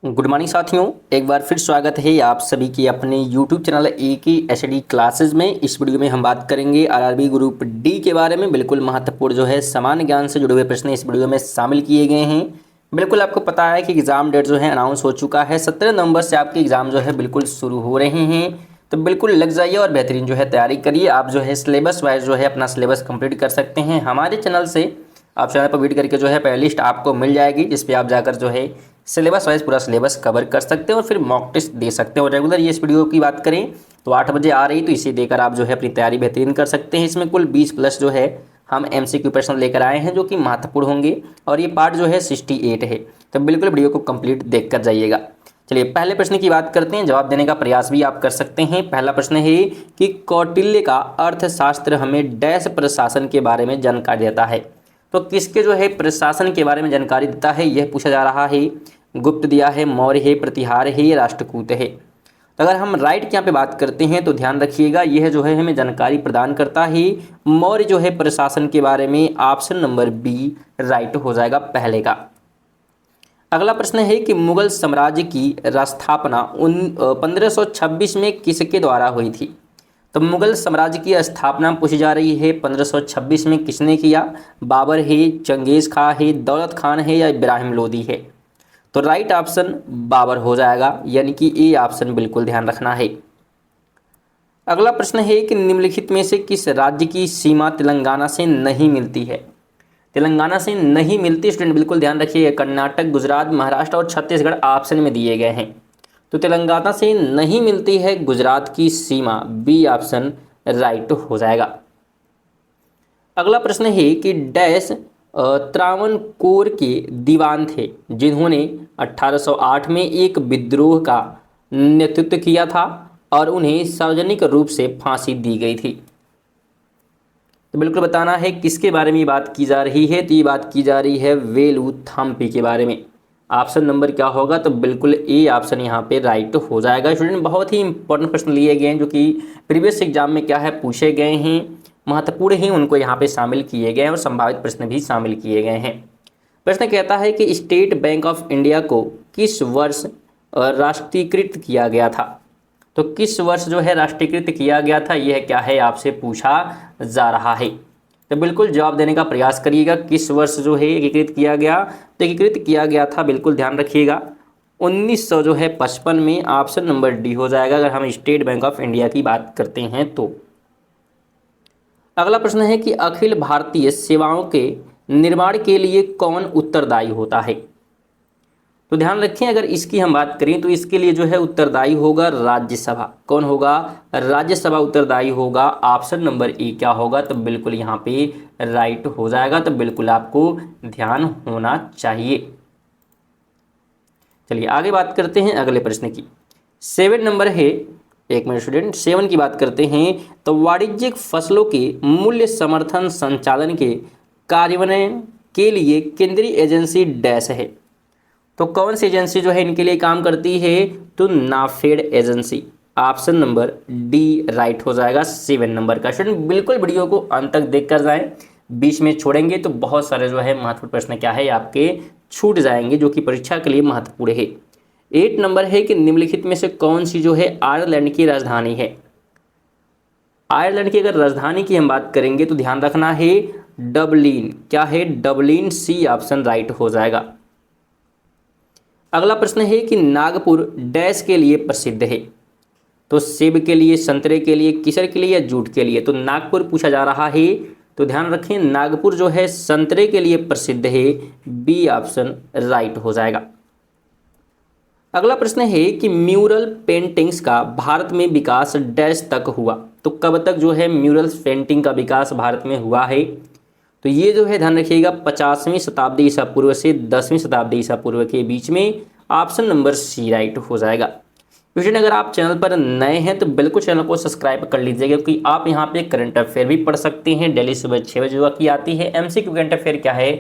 Good morning साथियों, एक बार फिर स्वागत है आप सभी की अपने YouTube channel AK HD classes में। इस वीडियो में हम बात करेंगे आरआरबी ग्रुप डी के बारे में। बिल्कुल महत्वपूर्ण जो है सामान्य ज्ञान से जुड़े हुए प्रश्न इस वीडियो में शामिल किए गए हैं। बिल्कुल आपको पता है कि एग्ज़ाम डेट जो है अनाउंस हो चुका है। 17 नवंबर से आपके एग्ज़ाम जो है बिल्कुल शुरू हो रहे हैं। तो बिल्कुल लग जाइए और बेहतरीन जो है तैयारी करिए। आप जो है सिलेबस वाइज जो है अपना सिलेबस कंप्लीट कर सकते हैं हमारे चैनल से। आप चैनल पर विजिट करके जो है प्लेलिस्ट आपको मिल जाएगी, जिस पे आप जाकर जो है सिलेबस वाइज पूरा सिलेबस कवर कर सकते हैं और फिर मॉक टेस्ट दे सकते हैं। और रेगुलर ये इस वीडियो की बात करें तो 8 बजे आ रही, तो इसे देकर आप जो है अपनी तैयारी बेहतरीन कर सकते हैं। इसमें कुल 20 प्लस जो है हम MCQ प्रश्न लेकर आए हैं जो कि महत्वपूर्ण होंगे, और ये पार्ट जो है 68 है। तो बिल्कुल वीडियो को कंप्लीट देख कर जाइएगा। चलिए पहले प्रश्न की बात करते हैं, जवाब देने का प्रयास भी आप कर सकते हैं। पहला प्रश्न है कि कौटिल्य का अर्थशास्त्र हमें डैश प्रशासन के बारे में जानकारी देता है। तो किसके जो है प्रशासन के बारे में जानकारी देता है यह पूछा जा रहा है। गुप्त दिया है, मौर्य है, प्रतिहार है, या राष्ट्रकूट है। तो अगर हम राइट के यहाँ पे बात करते हैं तो ध्यान रखिएगा, यह जो है हमें जानकारी प्रदान करता है मौर्य जो है प्रशासन के बारे में। ऑप्शन नंबर बी राइट हो जाएगा पहले का। अगला प्रश्न है कि मुगल साम्राज्य की स्थापना 1526 में किसके द्वारा हुई थी। तो मुगल साम्राज्य की स्थापना पूछी जा रही है 1526 में किसने किया। बाबर है, चंगेज़ खां है, दौलत खान है, या इब्राहिम लोदी है। तो राइट ऑप्शन बाबर हो जाएगा, यानी कि ए ऑप्शन बिल्कुल ध्यान रखना है। अगला प्रश्न है कि निम्नलिखित में से किस राज्य की सीमा तेलंगाना से नहीं मिलती है। तेलंगाना से नहीं मिलती, स्टूडेंट बिल्कुल ध्यान रखिए। कर्नाटक, गुजरात, महाराष्ट्र और छत्तीसगढ़ ऑप्शन में दिए गए हैं। तो तेलंगाना से नहीं मिलती है गुजरात की सीमा, बी ऑप्शन राइट हो जाएगा। अगला प्रश्न है कि डैश त्रावणकोर के दीवान थे जिन्होंने 1808 में एक विद्रोह का नेतृत्व किया था और उन्हें सार्वजनिक रूप से फांसी दी गई थी। तो बिल्कुल बताना है किसके बारे में बात की जा रही है। तो ये बात की जा रही है वेलुथम्पी के बारे में। ऑप्शन नंबर क्या होगा, तो बिल्कुल ए ऑप्शन यहाँ पे राइट हो जाएगा। स्टूडेंट बहुत ही इंपॉर्टेंट प्रश्न लिए गए हैं जो कि प्रीवियस एग्जाम में क्या है पूछे गए हैं, महत्वपूर्ण ही उनको यहाँ पे शामिल किए गए हैं और संभावित प्रश्न भी शामिल किए गए हैं। प्रश्न कहता है कि स्टेट बैंक ऑफ इंडिया को किस वर्ष राष्ट्रीयकृत किया गया था। तो किस वर्ष जो है राष्ट्रीयकृत किया गया था, यह क्या है आपसे पूछा जा रहा है। तो बिल्कुल जवाब देने का प्रयास करिएगा, किस वर्ष जो है एकीकृत किया गया। तो एकीकृत किया गया था, बिल्कुल ध्यान रखिएगा, 1900 जो है 55 में। ऑप्शन नंबर डी हो जाएगा अगर हम स्टेट बैंक ऑफ इंडिया की बात करते हैं तो। अगला प्रश्न है कि अखिल भारतीय सेवाओं के निर्माण के लिए कौन उत्तरदायी होता है। तो ध्यान रखें, अगर इसकी हम बात करें तो इसके लिए जो है उत्तरदायी होगा राज्यसभा। कौन होगा, राज्यसभा उत्तरदायी होगा। ऑप्शन नंबर ए क्या होगा, तो बिल्कुल यहाँ पे राइट हो जाएगा। तो बिल्कुल आपको ध्यान होना चाहिए। चलिए आगे बात करते हैं अगले प्रश्न की। 7 नंबर है, एक मिनट स्टूडेंट, 7 की बात करते हैं। तो वाणिज्यिक फसलों के मूल्य समर्थन संचालन के कार्यान्वयन के लिए केंद्रीय एजेंसी डैश है। तो कौन सी एजेंसी जो है इनके लिए काम करती है, तो NAFED agency. Option number D right हो जाएगा 7 नंबर का। स्टूडेंट बिल्कुल वीडियो को अंत तक देख कर जाएं, बीच में छोड़ेंगे तो बहुत सारे जो है महत्वपूर्ण प्रश्न क्या है आपके छूट जाएंगे जो कि परीक्षा के लिए महत्वपूर्ण है। 8 नंबर है कि निम्नलिखित में से कौन सी जो है आयरलैंड की राजधानी है। आयरलैंड की अगर राजधानी की हम बात करेंगे तो ध्यान रखना है डबलिन। क्या है, डबलिन, सी ऑप्शन राइट हो जाएगा। अगला प्रश्न है कि नागपुर डैश के लिए प्रसिद्ध है। तो सेब के लिए, संतरे के लिए, केसर के लिए, या जूट के लिए। तो नागपुर पूछा जा रहा है, तो ध्यान रखें नागपुर जो है संतरे के लिए प्रसिद्ध है, बी ऑप्शन राइट हो जाएगा। अगला प्रश्न है कि म्यूरल पेंटिंग्स का भारत में विकास डैश तक हुआ। तो कब तक जो है म्यूरल पेंटिंग का विकास भारत में हुआ है। तो ये जो है ध्यान रखिएगा 50वीं शताब्दी ईसा पूर्व से 10वीं शताब्दी ईसा पूर्व के बीच में। ऑप्शन नंबर सी राइट हो जाएगा। स्टूडेंट अगर आप चैनल पर नए हैं तो बिल्कुल चैनल को सब्सक्राइब कर लीजिएगा, क्योंकि आप यहाँ पे करंट अफेयर भी पढ़ सकते हैं। डेली सुबह 6 बजे की आती है। MCQ करंट अफेयर क्या है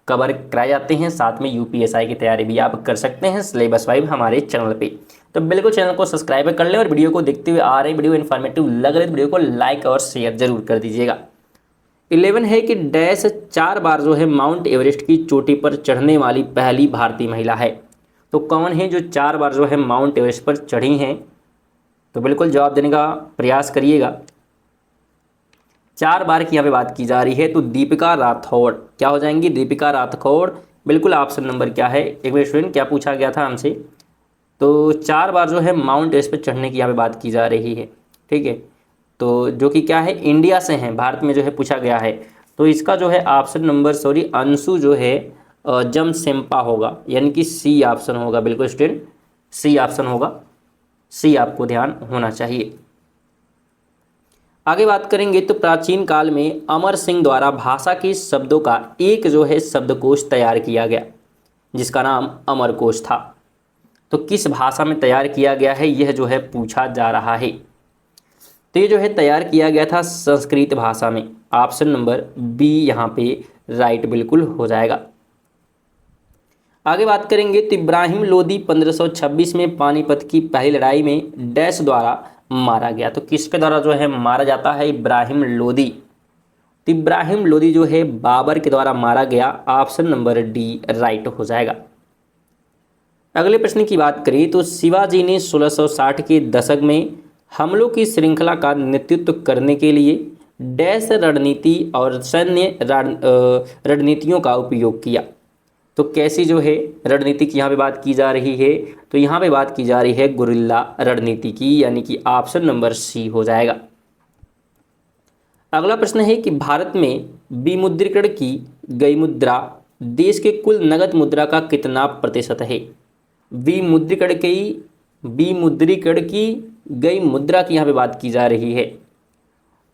कवर कराए जाते हैं, साथ में UPSI की तैयारी भी आप कर सकते हैं सिलेबस वाइज हमारे चैनल पे। तो बिल्कुल चैनल को सब्सक्राइब कर लें और वीडियो को देखते हुए आ रही वीडियो इन्फॉर्मेटिव लग रही वीडियो को लाइक और शेयर जरूर कर दीजिएगा। 11 है कि डैश 4 बार जो है माउंट एवरेस्ट की चोटी पर चढ़ने वाली पहली भारतीय महिला है। तो कौन है जो 4 बार जो है माउंट एवरेस्ट पर चढ़ी हैं? तो बिल्कुल जवाब देने का प्रयास करिएगा। 4 बार की यहाँ पे बात की जा रही है, तो दीपिका राठौड़ क्या हो जाएंगी? दीपिका राठौड़ बिल्कुल ऑप्शन नंबर क्या है? एक बार स्टूडेंट क्या पूछा गया था हमसे, तो 4 बार जो है माउंट एवरेस्ट पर चढ़ने की यहाँ पे बात की जा रही है, ठीक है। तो जो कि क्या है, इंडिया से हैं, भारत में जो है पूछा गया है। तो इसका जो है ऑप्शन नंबर अंशु जो है जमसेंपा होगा, यानी कि सी ऑप्शन होगा। बिल्कुल स्टूडेंट सी ऑप्शन होगा, सी आपको ध्यान होना चाहिए। आगे बात करेंगे तो प्राचीन काल में अमर सिंह द्वारा भाषा के शब्दों का एक जो है शब्दकोश तैयार किया गया, जिसका नाम अमरकोश था। तो किस भाषा में तैयार किया गया है, यह जो है पूछा जा रहा है। तो ये जो है तैयार किया गया था संस्कृत भाषा में। ऑप्शन नंबर बी यहाँ पे राइट बिल्कुल हो जाएगा। आगे बात करेंगे तो इब्राहिम लोदी 1526 में पानीपत की पहली लड़ाई में डैश द्वारा मारा गया। तो किसके द्वारा जो है मारा जाता है? इब्राहिम लोदी। तो इब्राहिम लोदी जो है बाबर के द्वारा मारा गया। ऑप्शन नंबर डी राइट हो जाएगा। अगले प्रश्न की बात करें तो शिवाजी ने 1660 के दशक में हमलों की श्रृंखला का नेतृत्व करने के लिए डैश रणनीति और सैन्य रणनीतियों का उपयोग किया। तो कैसी जो है रणनीति की यहाँ पे बात की जा रही है? तो यहाँ पे बात की जा रही है गुरिल्ला रणनीति की, यानी कि ऑप्शन नंबर सी हो जाएगा। अगला प्रश्न है कि भारत में विमुद्रीकरण की गई मुद्रा देश के कुल नगद मुद्रा का कितना प्रतिशत है? विमुद्रीकरण की गई मुद्रा की यहाँ पे बात की जा रही है,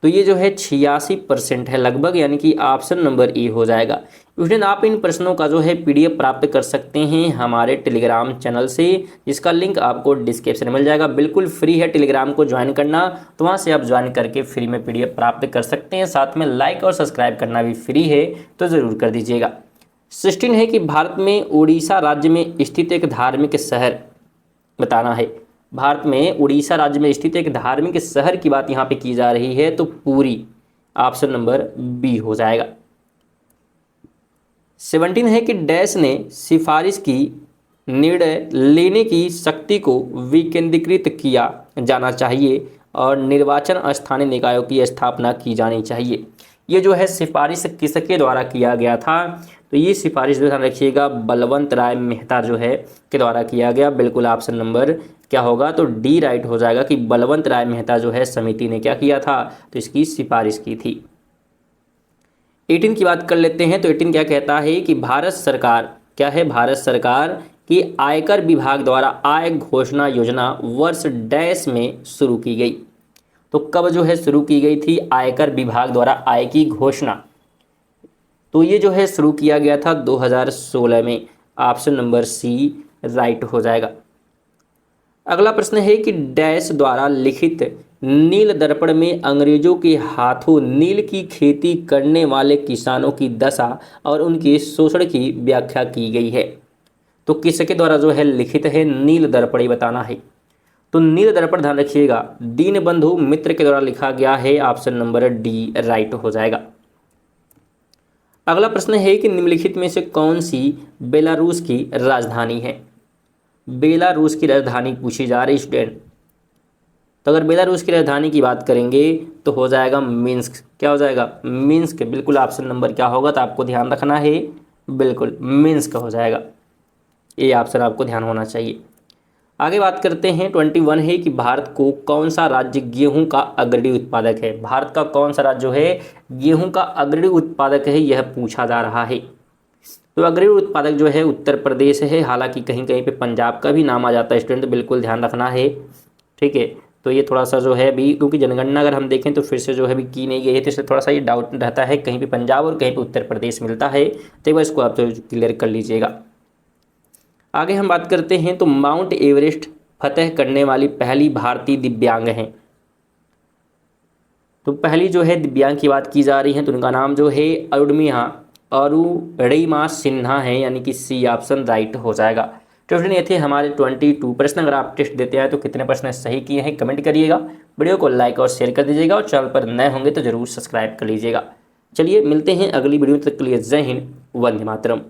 तो ये जो है 86% है लगभग, यानी कि ऑप्शन नंबर ए हो जाएगा। स्टूडेंट आप इन प्रश्नों का जो है पीडीएफ प्राप्त कर सकते हैं हमारे टेलीग्राम चैनल से, जिसका लिंक आपको डिस्क्रिप्शन में मिल जाएगा। बिल्कुल फ्री है टेलीग्राम को ज्वाइन करना, तो वहाँ से आप ज्वाइन करके फ्री में पीडीएफ प्राप्त कर सकते हैं। साथ में लाइक और सब्सक्राइब करना भी फ्री है, तो ज़रूर कर दीजिएगा। 16 है कि भारत में उड़ीसा राज्य में स्थित एक धार्मिक शहर बताना है। भारत में उड़ीसा राज्य में स्थित एक धार्मिक शहर की बात यहाँ पे की जा रही है, तो पूरी ऑप्शन नंबर बी हो जाएगा। 17 है कि डैश ने सिफारिश की निर्णय लेने की शक्ति को विकेंद्रीकृत किया जाना चाहिए और निर्वाचन स्थानीय निकायों की स्थापना की जानी चाहिए। ये जो है सिफारिश किसके द्वारा किया गया था? तो ये सिफारिश ध्यान रखिएगा बलवंत राय मेहता जो है के द्वारा किया गया। बिल्कुल ऑप्शन नंबर क्या होगा? तो डी राइट हो जाएगा कि बलवंत राय मेहता जो है समिति ने क्या किया था? तो इसकी सिफारिश की थी। 18 की बात कर लेते हैं। तो 18 क्या कहता है कि भारत सरकार क्या है? भारत सरकार की आयकर विभाग द्वारा आय घोषणा योजना वर्ष डैश में शुरू की गई। तो कब जो है शुरू की गई थी आयकर विभाग द्वारा आय की घोषणा? तो ये जो है शुरू किया गया था 2016 में। ऑप्शन नंबर सी राइट हो जाएगा। अगला प्रश्न है कि डैश द्वारा लिखित नील दर्पण में अंग्रेजों के हाथों नील की खेती करने वाले किसानों की दशा और उनके शोषण की व्याख्या की गई है। तो किसके द्वारा जो है लिखित है नील दर्पण, बताना है। तो नील दर्पण ध्यान रखिएगा दीनबंधु मित्र के द्वारा लिखा गया है। ऑप्शन नंबर डी राइट हो जाएगा। अगला प्रश्न है कि निम्नलिखित में से कौन सी बेलारूस की राजधानी है? बेलारूस की राजधानी पूछी जा रही स्टूडेंट। तो अगर बेलारूस की राजधानी की बात करेंगे तो हो जाएगा मिन्स्क। क्या हो जाएगा? मिन्स्क। बिल्कुल ऑप्शन नंबर क्या होगा? तो आपको ध्यान रखना है, बिल्कुल मिन्स्क हो जाएगा। ये ऑप्शन आपको ध्यान होना चाहिए। आगे बात करते हैं 21 है कि भारत को कौन सा राज्य गेहूं का अग्रणी उत्पादक है? भारत का कौन सा राज्य जो है गेहूं का अग्रणी उत्पादक है, यह पूछा जा रहा है। तो अग्रणी उत्पादक जो है उत्तर प्रदेश है, हालांकि कहीं कहीं पे पंजाब का भी नाम आ जाता है स्टूडेंट, तो बिल्कुल ध्यान रखना है, ठीक है। तो ये थोड़ा सा जो है अभी क्योंकि जनगणना अगर हम देखें तो फिर से जो है अभी की नहीं गई है, तो इसलिए थोड़ा सा ये डाउट रहता है, कहीं पे पंजाब और कहीं पे उत्तर प्रदेश मिलता है। तो एक बार इसको आप तो क्लियर कर लीजिएगा। आगे हम बात करते हैं तो माउंट एवरेस्ट फतह करने वाली पहली भारतीय दिव्यांग हैं। तो पहली जो है दिव्यांग की बात की जा रही है, तो उनका नाम जो है अरुणिमा सिन्हा है, यानी कि सी ऑप्शन राइट हो जाएगा। तो फ्रेंड ये थे हमारे 22 प्रश्न। अगर आप टेस्ट देते हैं तो कितने प्रश्न सही किए हैं कमेंट करिएगा। वीडियो को लाइक और शेयर कर दीजिएगा और चैनल पर नए होंगे तो जरूर सब्सक्राइब कर लीजिएगा। चलिए मिलते हैं अगली वीडियो, तक के लिए जय हिंद, वंदे मातरम।